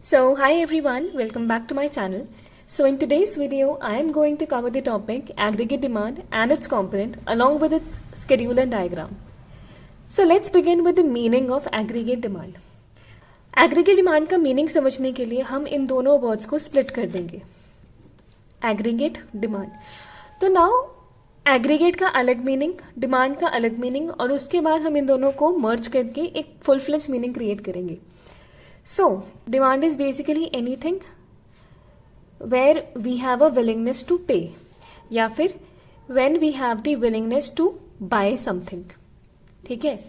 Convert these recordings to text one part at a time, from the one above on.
So, hi everyone, welcome back to my channel. So, in today's video, I am going to cover the topic aggregate demand and its component along with its schedule and diagram. So, let's begin with the meaning of aggregate demand. Aggregate demand का meaning समझने के लिए हम इन दोनों words को split कर देंगे. Aggregate demand. तो now एग्रीगेट का अलग मीनिंग, डिमांड का अलग मीनिंग और उसके बाद हम इन दोनों को मर्ज करके एक फुल फ्लेज मीनिंग क्रिएट करेंगे. So, demand is basically anything where we have a willingness to pay या फिर when we have the willingness to buy something. ठीक है,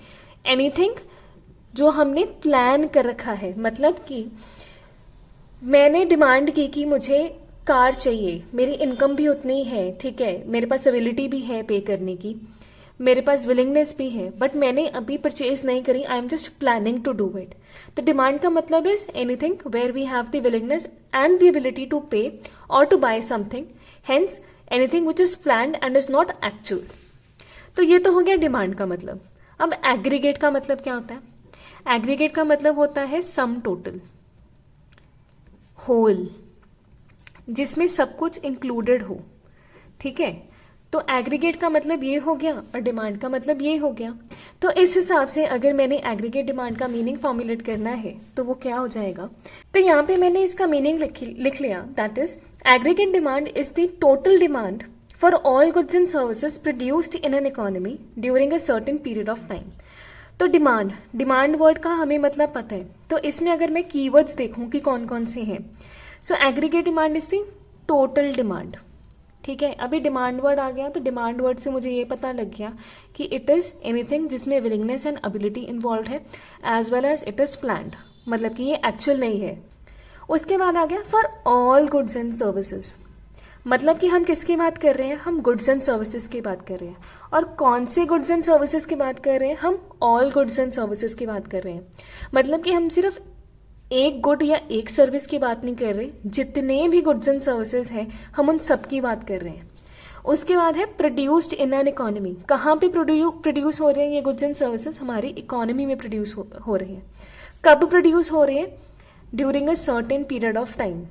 anything जो हमने प्लान कर रखा है. मतलब कि मैंने डिमांड की कि मुझे कार चाहिए, मेरी इनकम भी उतनी है, ठीक है, मेरे पास एबिलिटी भी है पे करने की, मेरे पास विलिंगनेस भी है, बट मैंने अभी परचेज नहीं करी. I am just planning to do it. तो डिमांड का मतलब is anything where we have the willingness and the ability to pay और to buy something, hence anything which is planned and is not actual. तो ये तो हो गया demand का मतलब. अब एग्रीगेट का मतलब क्या होता है? एग्रीगेट का मतलब होता है सम टोटल, होल, जिसमें सब कुछ इंक्लूडेड हो. ठीक है, तो एग्रीगेट का मतलब ये हो गया और डिमांड का मतलब ये हो गया. तो इस हिसाब से अगर मैंने एग्रीगेट डिमांड का मीनिंग फॉर्मुलेट करना है तो वो क्या हो जाएगा? तो यहाँ पे मैंने इसका मीनिंग लिख लिया. That is aggregate demand is the total demand for all goods and services produced in an economy during a certain period of time. तो डिमांड वर्ड का हमें मतलब पता है. तो इसमें अगर मैं कीवर्ड्स देखूं कि कौन कौन से हैं, so aggregate demand is the total demand. ठीक है, अभी डिमांड वर्ड आ गया तो डिमांड वर्ड से मुझे ये पता लग गया कि इट इज एनीथिंग जिसमें विलिंगनेस एंड एबिलिटी इन्वॉल्व है as well as it is planned, मतलब कि ये एक्चुअल नहीं है. उसके बाद आ गया for all goods and services. मतलब कि हम किसकी बात कर रहे हैं? हम गुड्स एंड सर्विसेज की बात कर रहे हैं. और कौन से गुड्स एंड सर्विसेज की बात कर रहे हैं? हम ऑल गुड्स एंड सर्विसेज की बात कर रहे हैं. मतलब कि हम सिर्फ एक गुड या एक सर्विस की बात नहीं कर रहे, जितने भी गुड्स एंड सर्विसेज हैं हम उन सब की बात कर रहे हैं. उसके बाद है प्रोड्यूस्ड इन एन इकोनॉमी. कहाँ पे प्रोड्यूस हो रहे हैं ये गुड्स एंड सर्विसेज? हमारी इकोनॉमी में प्रोड्यूस हो रहे हैं. कब प्रोड्यूस हो रहे हैं? During a certain period of time.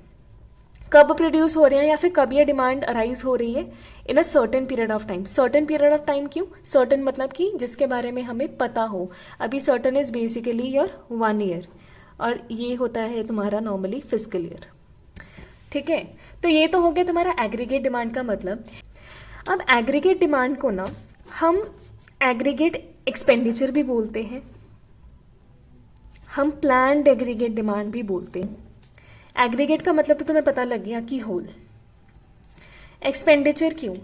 कब प्रोड्यूस हो रहे हैं या फिर कब ये डिमांड अराइज हो रही है? In a certain period of time. Certain period of time क्यों? सर्टेन मतलब कि जिसके बारे में हमें पता हो. अभी certain is basically your 1 year और ये होता है तुम्हारा नॉर्मली फिस्कल ईयर. ठीक है, तो ये तो हो गया तुम्हारा एग्रीगेट डिमांड का मतलब. अब एग्रीगेट डिमांड को ना हम एग्रीगेट एक्सपेंडिचर भी बोलते हैं, हम प्लान्ड एग्रीगेट डिमांड भी बोलते हैं. एग्रीगेट का मतलब तो तुम्हें पता लग गया कि होल. एक्सपेंडिचर क्यों?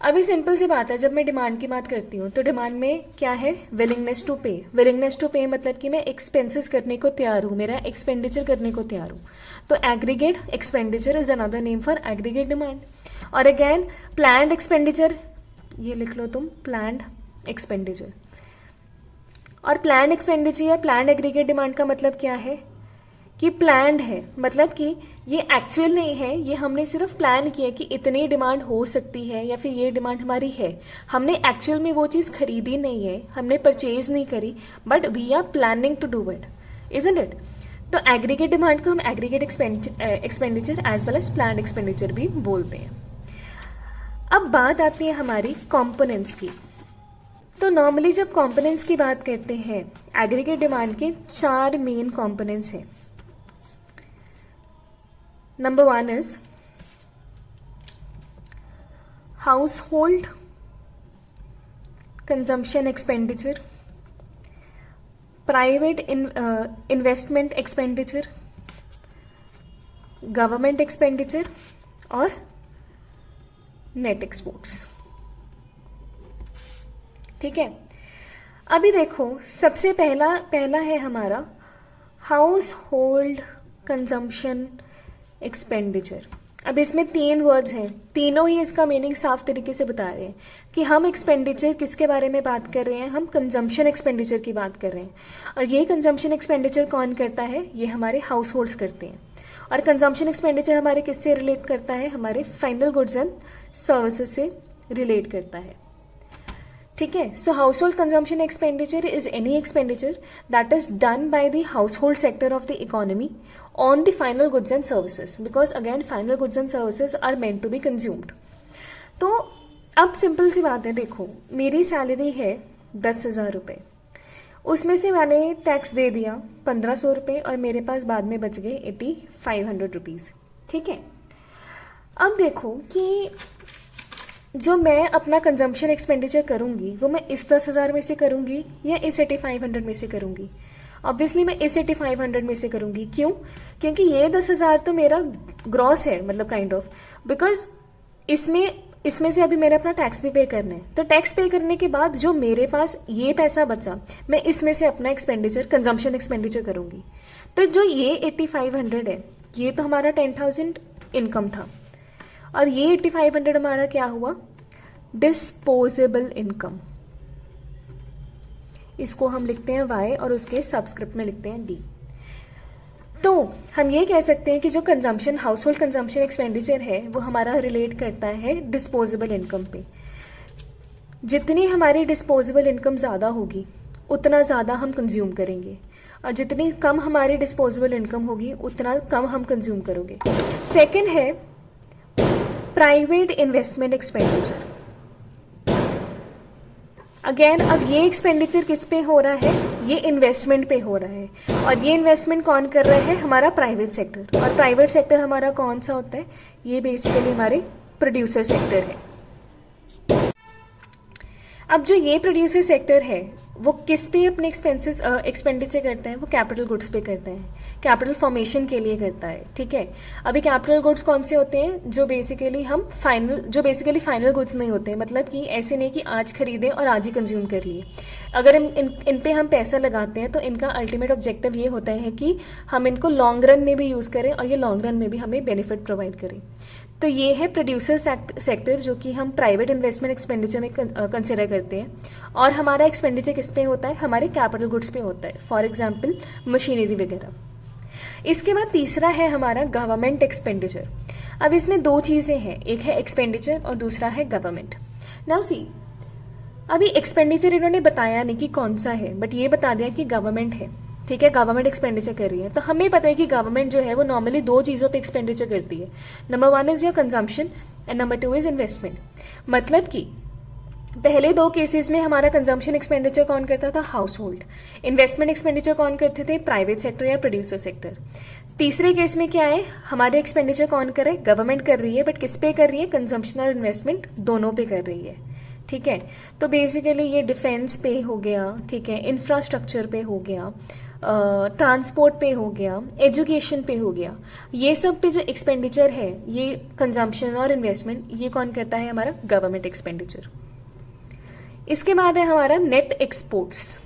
अभी सिंपल सी बात है, जब मैं डिमांड की बात करती हूँ तो डिमांड में क्या है? विलिंगनेस टू पे. विलिंगनेस टू पे मतलब कि मैं एक्सपेंसेस करने को तैयार हूँ, मेरा एक्सपेंडिचर करने को तैयार हूँ. तो aggregate expenditure is another name for aggregate demand. और अगेन प्लान्ड एक्सपेंडिचर, ये लिख लो तुम, प्लान्ड एक्सपेंडिचर. और प्लान्ड एक्सपेंडिचर या प्लान्ड एग्रीगेट डिमांड का मतलब क्या है? कि प्लान्ड है, मतलब कि ये एक्चुअल नहीं है, ये हमने सिर्फ प्लान किया कि इतनी डिमांड हो सकती है या फिर ये डिमांड हमारी है. हमने एक्चुअल में वो चीज़ खरीदी नहीं है, हमने परचेज नहीं करी, but we are planning to do it, isn't it? तो एग्रीगेट डिमांड को हम aggregate expenditure as well as planned expenditure भी बोलते हैं. अब बात आती है हमारी कॉम्पोनेंट्स की. तो नॉर्मली जब कॉम्पोनेंट्स की बात करते हैं, एग्रीगेट डिमांड के 4 मेन कॉम्पोनेंट्स हैं. Number 1 is household consumption expenditure, private investment expenditure, government expenditure और net exports. ठीक है, अभी देखो सबसे पहला है हमारा household consumption एक्सपेंडिचर. अब इसमें 3 वर्ड्स हैं, तीनों ही इसका मीनिंग साफ तरीके से बता रहे हैं कि हम एक्सपेंडिचर किसके बारे में बात कर रहे हैं? हम कंजम्पशन एक्सपेंडिचर की बात कर रहे हैं. और ये कंजम्पशन एक्सपेंडिचर कौन करता है? ये हमारे हाउस होल्ड्स करते हैं. और कंजम्पशन एक्सपेंडिचर हमारे किससे रिलेट करता है? हमारे फाइनल गुड्स एंड सर्विसेज से रिलेट करता है. ठीक है, so household consumption expenditure is any expenditure that is done by the household sector of the economy on the final goods and services, because again final goods and services are meant to be consumed. तो अब simple सी बात है, देखो मेरी salary है 10,000 रुपये, उसमें से मैंने टैक्स दे दिया 1,500 रुपये और मेरे पास बाद में बच गए 8,500 रुपीज़। ठीक है, अब देखो कि जो मैं अपना कंजम्पशन एक्सपेंडिचर करूँगी वो मैं इस 10,000 में से करूँगी या इस 8,500 में से करूँगी? ऑब्वियसली मैं इस 8,500 में से करूँगी। क्यों? क्योंकि ये 10,000 तो मेरा ग्रॉस है, मतलब काइंड ऑफ, बिकॉज इसमें से अभी मैंने अपना टैक्स भी पे करना है। तो टैक्स पे करने के बाद जो मेरे पास ये पैसा बचा, मैं इसमें से अपना एक्सपेंडिचर, कंजम्पशन एक्सपेंडिचर करूँगी। तो जो ये 8,500 है, ये तो हमारा 10,000 इनकम था, और ये 8,500 हमारा क्या हुआ? Disposable income. इसको हम लिखते हैं Y और उसके सबस्क्रिप्ट में लिखते हैं D। तो हम ये कह सकते हैं कि जो consumption, house hold consumption expenditure है, वो हमारा रिलेट करता है डिस्पोजेबल इनकम पे। जितनी हमारी डिस्पोजेबल इनकम ज़्यादा होगी उतना ज़्यादा हम कंज्यूम करेंगे, और जितनी कम हमारी डिस्पोजेबल इनकम होगी उतना कम हम कंज्यूम करोगे। सेकंड है प्राइवेट इन्वेस्टमेंट एक्सपेंडिचर। अगेन अब ये एक्सपेंडिचर किस पे हो रहा है? ये इन्वेस्टमेंट पे हो रहा है, और ये इन्वेस्टमेंट कौन कर रहा है? हमारा प्राइवेट सेक्टर। और प्राइवेट सेक्टर हमारा कौन सा होता है? ये बेसिकली हमारे प्रोड्यूसर सेक्टर है। अब जो ये प्रोड्यूसर सेक्टर है वो किस पे अपने एक्सपेंडिचर करता है? वो कैपिटल गुड्स पे करता है, कैपिटल फॉर्मेशन के लिए करता है। ठीक है, अभी कैपिटल गुड्स कौन से होते हैं? जो बेसिकली फाइनल गुड्स नहीं होते, मतलब कि ऐसे नहीं कि आज खरीदें और आज ही कंज्यूम कर लिए। अगर इन पे हम पैसा लगाते हैं तो इनका अल्टीमेट ऑब्जेक्टिव ये होता है कि हम इनको लॉन्ग रन में भी यूज़ करें और ये लॉन्ग रन में भी हमें बेनिफिट प्रोवाइड करें। तो ये है प्रोड्यूसर सेक्टर, जो कि हम प्राइवेट इन्वेस्टमेंट एक्सपेंडिचर में कंसिडर करते हैं। और हमारा एक्सपेंडिचर किस पे होता है? हमारे कैपिटल गुड्स पे होता है, फॉर एग्जांपल मशीनरी वगैरह। इसके बाद तीसरा है हमारा गवर्नमेंट एक्सपेंडिचर। अब इसमें दो चीज़ें हैं, एक है एक्सपेंडिचर और दूसरा है गवर्नमेंट। नाउ सी, अभी एक्सपेंडिचर इन्होंने बताया नहीं कि कौन सा है, बट ये बता दिया कि गवर्नमेंट है। ठीक है, गवर्नमेंट एक्सपेंडिचर कर रही है, तो हमें पता है कि गवर्नमेंट जो है वो नॉर्मली दो चीज़ों पे एक्सपेंडिचर करती है। Number 1 is your consumption and number 2 is investment. मतलब कि पहले दो केसेस में हमारा कंजम्पशन एक्सपेंडिचर कौन करता था? House hold. इन्वेस्टमेंट एक्सपेंडिचर कौन करते थे? प्राइवेट सेक्टर या प्रोड्यूसर सेक्टर। तीसरे केस में क्या है? हमारे एक्सपेंडिचर कौन करे? गवर्नमेंट कर रही है, बट किस पे कर रही है? कंजम्पशन और इन्वेस्टमेंट दोनों पे कर रही है। ठीक है, तो बेसिकली ये डिफेंस पे हो गया, ठीक है, इंफ्रास्ट्रक्चर पे हो गया, ट्रांसपोर्ट पे हो गया, एजुकेशन पे हो गया। ये सब पे जो एक्सपेंडिचर है, ये कंजम्पशन और इन्वेस्टमेंट, ये कौन करता है? हमारा गवर्नमेंट एक्सपेंडिचर। इसके बाद है हमारा नेट एक्सपोर्ट्स।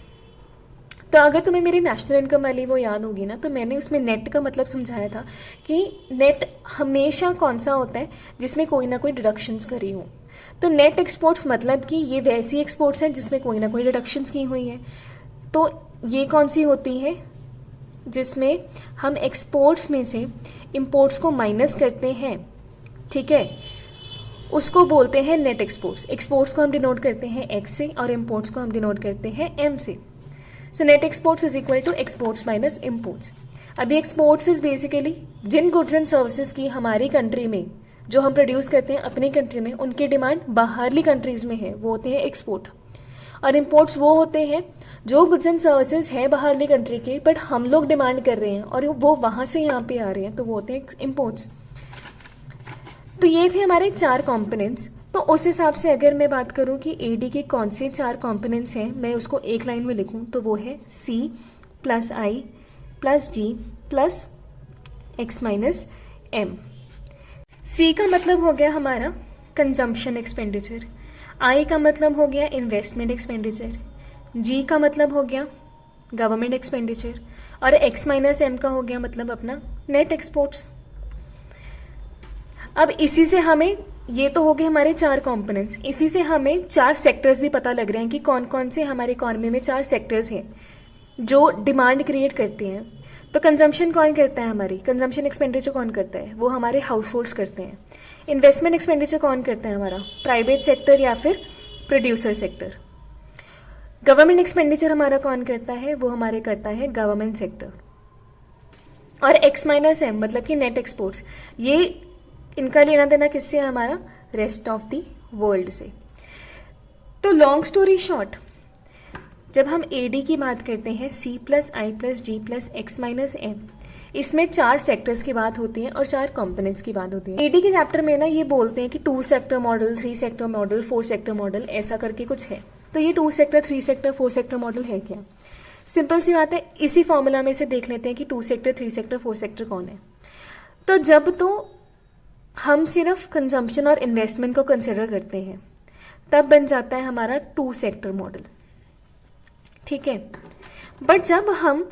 तो अगर तुम्हें मेरी नेशनल इनकम वाली वो याद होगी ना, तो मैंने उसमें नेट का मतलब समझाया था कि नेट हमेशा कौन सा होता है जिसमें कोई ना कोई डिडक्शंस करी हो। तो नेट एक्सपोर्ट्स मतलब कि ये वैसी एक्सपोर्ट्स हैं जिसमें कोई ना कोई डिडक्शंस की हुई हैं। तो ये कौन सी होती है? जिसमें हम एक्सपोर्ट्स में से इंपोर्ट्स को माइनस करते हैं। ठीक है, उसको बोलते हैं नेट एक्सपोर्ट्स। एक्सपोर्ट्स को हम डिनोट करते हैं एक्स से और इंपोर्ट्स को हम डिनोट करते हैं एम से। So net exports is equal to exports minus imports. अभी एक्सपोर्ट्स इज बेसिकली जिन गुड्स एंड सर्विसेज की हमारी कंट्री में, जो हम प्रोड्यूस करते हैं अपनी कंट्री में, उनकी डिमांड बाहरली कंट्रीज में है, वो होते हैं एक्सपोर्ट। और इंपोर्ट्स वो होते हैं जो गुड्स एंड सर्विसेज है बाहरली कंट्री के, बट हम लोग डिमांड कर रहे हैं और वो वहाँ से यहाँ पे आ रहे हैं, तो वो होते हैं इंपोर्ट्स। तो ये थे हमारे 4 कॉम्पोनेंट्स। तो उस हिसाब से अगर मैं बात करूँ कि एडी के कौन से 4 कॉम्पोनेंट्स हैं, मैं उसको एक लाइन में लिखूँ तो वो है C plus I plus G plus X minus M। C का मतलब हो गया हमारा कंजम्पशन एक्सपेंडिचर, I का मतलब हो गया इन्वेस्टमेंट एक्सपेंडिचर, G का मतलब हो गया गवर्नमेंट एक्सपेंडिचर, और X माइनस M का हो गया मतलब अपना नेट एक्सपोर्ट्स। अब इसी से हमें, ये तो हो गए हमारे 4 कंपोनेंट्स, इसी से हमें 4 सेक्टर्स भी पता लग रहे हैं कि कौन कौन से हमारे इकोनॉमी में 4 सेक्टर्स हैं जो डिमांड क्रिएट करते हैं। तो कंजम्पशन कौन करता है? हमारी कंजम्पशन एक्सपेंडिचर कौन करता है? वो हमारे हाउस होल्ड्स करते हैं। इन्वेस्टमेंट एक्सपेंडिचर कौन करता है? हमारा प्राइवेट सेक्टर या फिर प्रोड्यूसर सेक्टर। गवर्नमेंट एक्सपेंडिचर हमारा कौन करता है? वो हमारे करता है गवर्नमेंट सेक्टर। और x माइनस एम मतलब कि नेट एक्सपोर्ट्स, ये इनका लेना देना किससे है हमारा, रेस्ट ऑफ द वर्ल्ड से। तो लॉन्ग स्टोरी शॉर्ट, जब हम एडी की बात करते हैं सी प्लस आई प्लस जी प्लस एक्स माइनस एम, इसमें 4 सेक्टर्स की बात होती है और 4 कंपोनेंट्स की बात होती है। एडी के चैप्टर में ना ये बोलते हैं कि 2 sector model, 3 sector model, 4 sector model, ऐसा करके कुछ है। तो ये 2 सेक्टर, 3 सेक्टर, 4 सेक्टर मॉडल है क्या? सिंपल सी बात है, इसी फॉर्मूला में से देख लेते हैं कि 2 सेक्टर, 3 सेक्टर, 4 सेक्टर कौन है। तो जब तो हम सिर्फ कंजम्पशन और इन्वेस्टमेंट को कंसिडर करते हैं तब बन जाता है हमारा 2 सेक्टर मॉडल, ठीक है। बट जब हम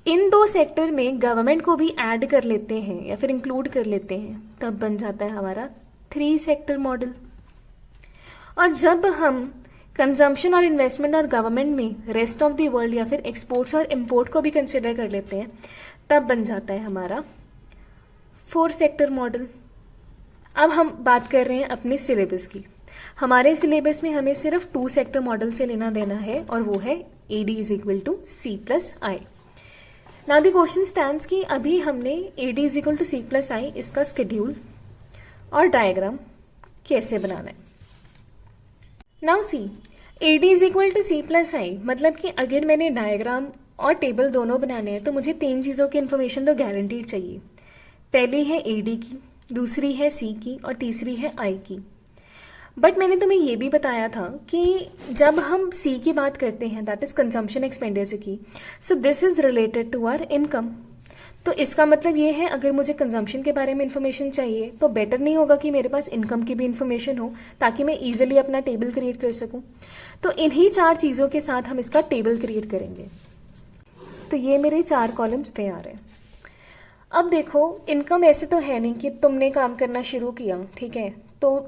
इन 2 सेक्टर में गवर्नमेंट को भी ऐड कर लेते हैं या फिर इंक्लूड कर लेते हैं तब बन जाता है हमारा 3 सेक्टर मॉडल। और जब हम कंजम्पशन और इन्वेस्टमेंट और गवर्नमेंट में रेस्ट ऑफ द वर्ल्ड या फिर एक्सपोर्ट्स और इम्पोर्ट को भी कंसिडर कर लेते हैं तब बन जाता है हमारा 4 सेक्टर मॉडल। अब हम बात कर रहे हैं अपने सिलेबस की। हमारे सिलेबस में हमें सिर्फ 2 सेक्टर मॉडल से लेना देना है और वो है AD is equal to C plus I. Now the question stands कि अभी हमने AD is equal to C plus I इसका स्केड्यूल और डायग्राम कैसे बनाना है। Now see AD is equal to C plus I मतलब कि अगर मैंने डायग्राम और टेबल दोनों बनाने हैं तो मुझे 3 चीज़ों की इन्फॉर्मेशन तो गारंटीड चाहिए। पहली है AD की, दूसरी है C की और तीसरी है I की। बट मैंने तुम्हें ये भी बताया था कि जब हम C की बात करते हैं दैट इज कंजम्पशन एक्सपेंडिचर की, so this is related to our income. तो इसका मतलब ये है अगर मुझे कंजम्पशन के बारे में इन्फॉर्मेशन चाहिए तो बेटर नहीं होगा कि मेरे पास इनकम की भी इन्फॉर्मेशन हो ताकि मैं ईजिली अपना टेबल क्रिएट कर सकूं। तो इन्हीं 4 चीज़ों के साथ हम इसका टेबल क्रिएट करेंगे। तो ये मेरे 4 कॉलम्स तैयार हैं। अब देखो, इनकम ऐसे तो है नहीं कि तुमने काम करना शुरू किया, ठीक है, तो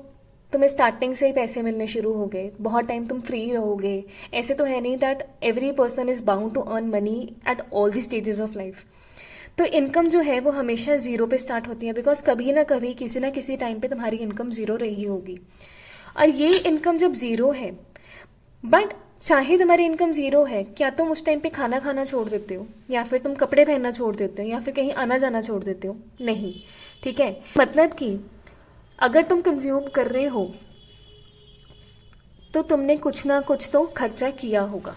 तुम्हें स्टार्टिंग से ही पैसे मिलने शुरू हो गए, बहुत टाइम तुम फ्री रहोगे। ऐसे तो है नहीं that every person is bound to earn money at all the stages of life. तो इनकम जो है वो हमेशा 0 पे स्टार्ट होती है, बिकॉज कभी ना कभी किसी ना किसी टाइम पे तुम्हारी इनकम 0 रही होगी। और ये इनकम जब 0 है, बट चाहे तुम्हारी इनकम 0 है, क्या तुम उस टाइम पे खाना खाना छोड़ देते हो या फिर तुम कपड़े पहनना छोड़ देते हो या फिर कहीं आना जाना छोड़ देते हो? नहीं, ठीक है। मतलब कि अगर तुम कंज्यूम कर रहे हो तो तुमने कुछ ना कुछ तो खर्चा किया होगा।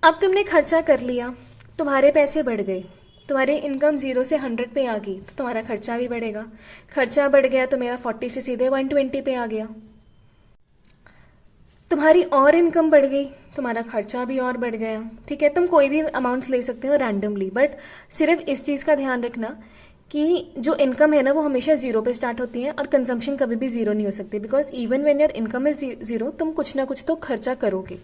अब तुमने खर्चा कर लिया, तुम्हारे पैसे बढ़ गए, तुम्हारी इनकम 0 से 100 पे आ गई तो तुम्हारा खर्चा भी बढ़ेगा। खर्चा बढ़ गया तो मेरा 40 से सीधे 120 पे आ गया। तुम्हारी और इनकम बढ़ गई, तुम्हारा खर्चा भी और बढ़ गया, ठीक है। तुम कोई भी अमाउंट्स ले सकते हो रैंडमली, बट सिर्फ इस चीज़ का ध्यान रखना कि जो इनकम है ना वो हमेशा 0 पे स्टार्ट होती है और कंजम्पशन कभी भी 0 नहीं हो सकती, because even when your income is 0 तुम कुछ ना कुछ तो खर्चा करोगे।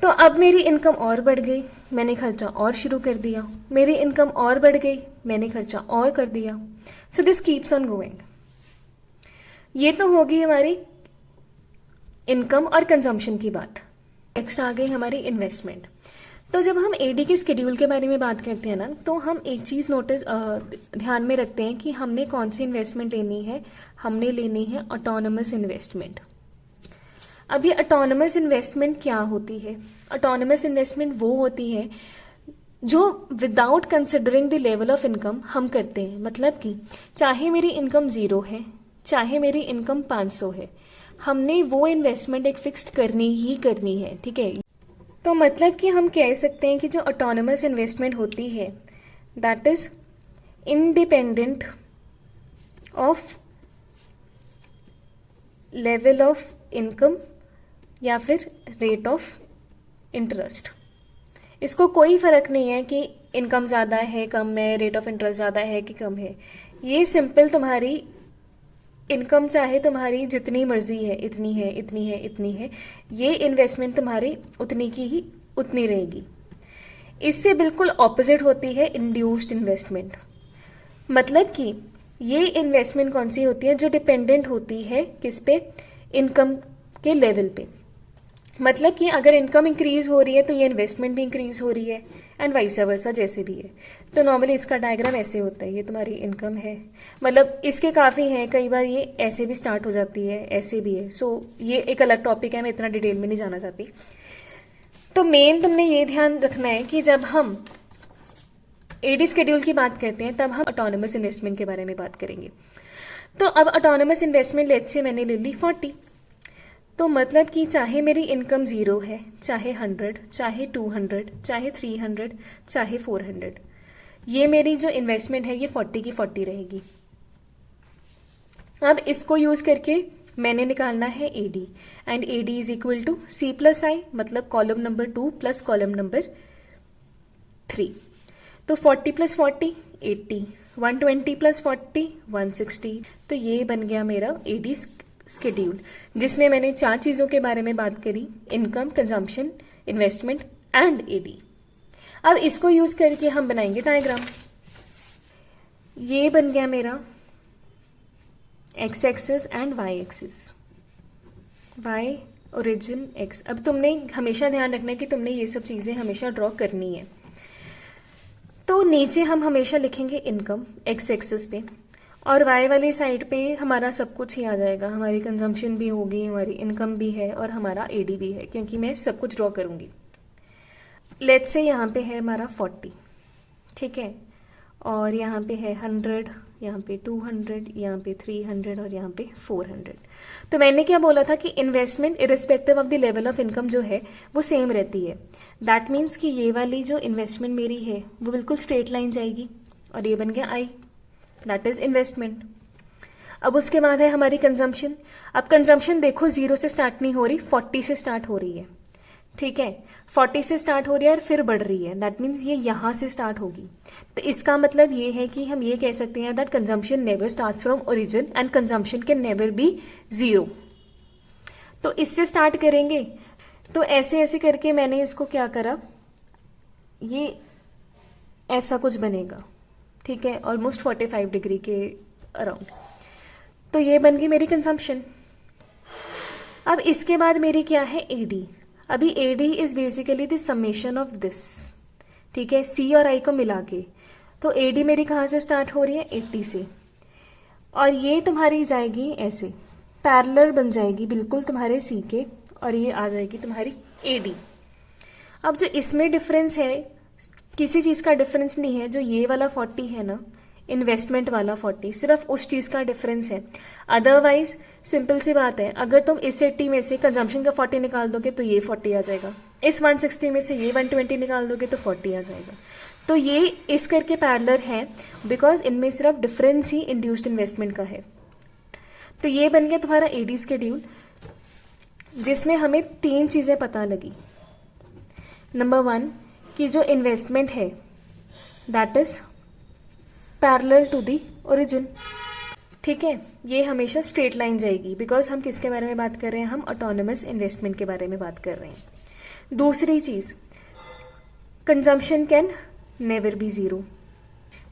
तो अब मेरी इनकम और बढ़ गई, मैंने खर्चा और शुरू कर दिया, मेरी इनकम और बढ़ गई, मैंने खर्चा और कर दिया। So this keeps on going. ये तो होगी हमारी इनकम और कंजम्पशन की बात। नेक्स्ट आ गई हमारी इन्वेस्टमेंट। तो जब हम एडी के स्केड्यूल के बारे में बात करते हैं ना, तो हम एक चीज़ ध्यान में रखते हैं कि हमने कौन सी इन्वेस्टमेंट लेनी है। हमने लेनी है ऑटोनमस इन्वेस्टमेंट। अब ये ऑटोनमस इन्वेस्टमेंट क्या होती है? ऑटोनमस इन्वेस्टमेंट वो होती है जो without considering the level of income हम करते हैं। मतलब कि चाहे मेरी इनकम 0 है, चाहे मेरी इनकम 500 है, हमने वो इन्वेस्टमेंट एक फिक्स्ड करनी ही करनी है, ठीक है। तो मतलब कि हम कह सकते हैं कि जो ऑटोनमस इन्वेस्टमेंट होती है that is independent of level of income या फिर रेट ऑफ इंटरेस्ट। इसको कोई फर्क नहीं है कि इनकम ज़्यादा है कम है, रेट ऑफ इंटरेस्ट ज़्यादा है कि कम है। ये सिंपल तुम्हारी इनकम चाहे तुम्हारी जितनी मर्जी है, इतनी है, इतनी है, इतनी है, ये इन्वेस्टमेंट तुम्हारी उतनी की ही उतनी रहेगी। इससे बिल्कुल ऑपोजिट होती है इंड्यूस्ड इन्वेस्टमेंट। मतलब कि ये इन्वेस्टमेंट कौन सी होती है? जो डिपेंडेंट होती है किस पे? इनकम के लेवल पे। मतलब कि अगर इनकम इंक्रीज हो रही है तो ये इन्वेस्टमेंट भी इंक्रीज हो रही है एंड वाइस वर्सा जैसे भी है। तो नॉर्मली इसका डायग्राम ऐसे होता है। ये तुम्हारी इनकम है, मतलब इसके काफ़ी हैं, कई बार ये ऐसे भी स्टार्ट हो जाती है, ऐसे भी है। सो ये एक अलग टॉपिक है, मैं इतना डिटेल में नहीं जाना चाहती। तो मेन तुमने ये ध्यान रखना है कि जब हम एडी शेड्यूल की बात करते हैं तब हम ऑटोनोमस इन्वेस्टमेंट के बारे में बात करेंगे। तो अब ऑटोनोमस इन्वेस्टमेंट लेट्स से मैंने ले ली 40, तो मतलब कि चाहे मेरी इनकम 0 है, चाहे 100, चाहे 200, चाहे 300, चाहे 400, ये मेरी जो इन्वेस्टमेंट है ये 40 की 40 रहेगी। अब इसको यूज करके मैंने निकालना है AD, and AD is equal to C plus I, मतलब कॉलम नंबर 2 प्लस कॉलम नंबर 3। तो 40 प्लस 40 80, 120 प्लस 40 160। तो ये बन गया मेरा एडी शेड्यूल, जिसमें मैंने 4 चीज़ों के बारे में बात करी, income, consumption, investment and AD. अब इसको यूज करके हम बनाएंगे डायग्राम। ये बन गया मेरा X axis and Y axis, Y origin X. अब तुमने हमेशा ध्यान रखना है कि तुमने ये सब चीज़ें हमेशा ड्रॉ करनी है। तो नीचे हम हमेशा लिखेंगे इनकम एक्स एक्सिस पे, और वाई वाली साइड पे हमारा सब कुछ ही आ जाएगा, हमारी कंजम्पशन भी होगी, हमारी इनकम भी है और हमारा एडी भी है, क्योंकि मैं सब कुछ ड्रॉ करूँगी। लेट्स से यहाँ पे है हमारा 40, ठीक है, और यहाँ पे है 100, यहाँ पे 200, यहाँ पे 300 और यहाँ पे 400। तो मैंने क्या बोला था कि investment irrespective of the level of income जो है वो सेम रहती है। दैट मीन्स कि ये वाली जो इन्वेस्टमेंट मेरी है वो बिल्कुल स्ट्रेट लाइन जाएगी, और ये बन गया आई, दैट इज इन्वेस्टमेंट। अब उसके बाद है हमारी कंजम्पशन। अब कंजम्पशन देखो 0 से स्टार्ट नहीं हो रही, 40 से स्टार्ट हो रही है, ठीक है, 40 से स्टार्ट हो रही है और फिर बढ़ रही है, दैट मीन्स ये यहाँ से स्टार्ट होगी। तो इसका मतलब ये है कि हम ये कह सकते हैं that consumption never starts from origin and consumption can never be 0। तो इससे स्टार्ट करेंगे, तो ऐसे ऐसे करके मैंने इसको क्या करा, ये ऐसा कुछ बनेगा, ठीक है, ऑलमोस्ट 45 डिग्री के अराउंड। तो ये बन गई मेरी कंजम्पशन। अब इसके बाद मेरी क्या है एडी। अभी AD is basically the summation of this, ठीक है, सी और आई को मिला के। तो एडी मेरी कहाँ से स्टार्ट हो रही है, 80 से, और ये तुम्हारी जाएगी ऐसे पैरेलल बन जाएगी बिल्कुल तुम्हारे सी के, और ये आ जाएगी तुम्हारी एडी। अब जो इसमें डिफरेंस है, किसी चीज़ का डिफरेंस नहीं है, जो ये वाला 40 है ना, इन्वेस्टमेंट वाला 40, सिर्फ उस चीज़ का डिफरेंस है। अदरवाइज सिंपल सी बात है, अगर तुम इस 80 में से कंजम्पशन का 40 निकाल दोगे तो ये 40 आ जाएगा, इस 160 में से ये 120 निकाल दोगे तो 40 आ जाएगा। तो ये इस करके पैरेलल है बिकॉज इनमें सिर्फ डिफरेंस ही इंड्यूस्ड इन्वेस्टमेंट का है। तो ये बन गया तुम्हारा एडी शेड्यूल, जिसमें हमें 3 चीज़ें पता लगी। नंबर 1 कि जो इन्वेस्टमेंट है that is parallel to the origin, ठीक है, ये हमेशा स्ट्रेट लाइन जाएगी, बिकॉज हम किसके बारे में बात कर रहे हैं, हम ऑटोनोमस इन्वेस्टमेंट के बारे में बात कर रहे हैं। दूसरी चीज, कंजम्पशन कैन नेवर बी 0।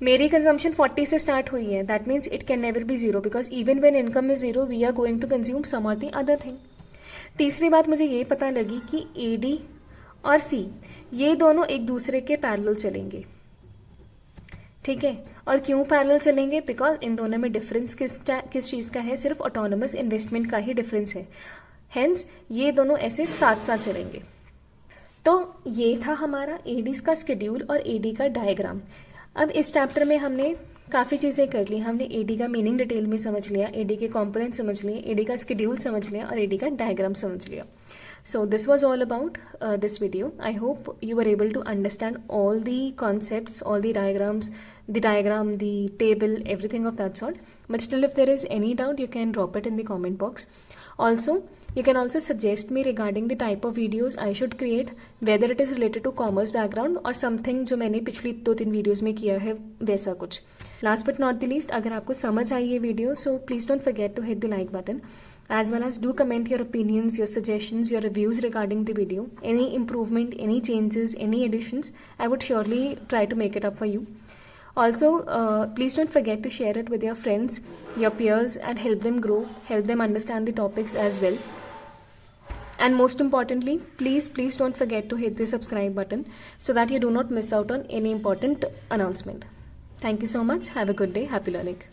मेरी कंजम्पशन 40 से स्टार्ट हुई है, that means it can never be 0 because even when income is 0 we are going to consume some और द अदर थिंग। तीसरी बात मुझे ये पता लगी कि एडी और सी ये दोनों एक दूसरे के पैरेलल चलेंगे, ठीक है, और क्यों पैरेलल चलेंगे, बिकॉज इन दोनों में डिफरेंस किस चीज़ का है, सिर्फ ऑटोनोमस इन्वेस्टमेंट का ही डिफरेंस है, हेंस ये दोनों ऐसे साथ साथ चलेंगे। तो ये था हमारा एडी का शेड्यूल और एडी का डायग्राम। अब इस चैप्टर में हमने काफ़ी चीज़ें कर ली, हमने एडी का मीनिंग डिटेल में समझ लिया, एडी के कॉम्पोनेंट समझ लिए, एडी का शेड्यूल समझ लिया और एडी का डायग्राम समझ लिया। So this was all about this video. I hope you were able to understand all the concepts, all the diagrams, the diagram, the table, everything of that sort. But still, if there is any doubt, you can drop it in the comment box. Also, you can also suggest me regarding the type of videos I should create, whether it is related to commerce background or something जो मैंने पिछली 2-3 videos में किया है वैसा कुछ। Last but not the least, अगर आपको समझ आई ये video, so please don't forget to hit the like button. As well as do comment your opinions, your suggestions, your reviews regarding the video. Any improvement, any changes, any additions, I would surely try to make it up for you. Also, please don't forget to share it with your friends, your peers, and help them grow, help them understand the topics as well. And most importantly, please don't forget to hit the subscribe button so that you do not miss out on any important announcement. Thank you so much. Have a good day. Happy learning.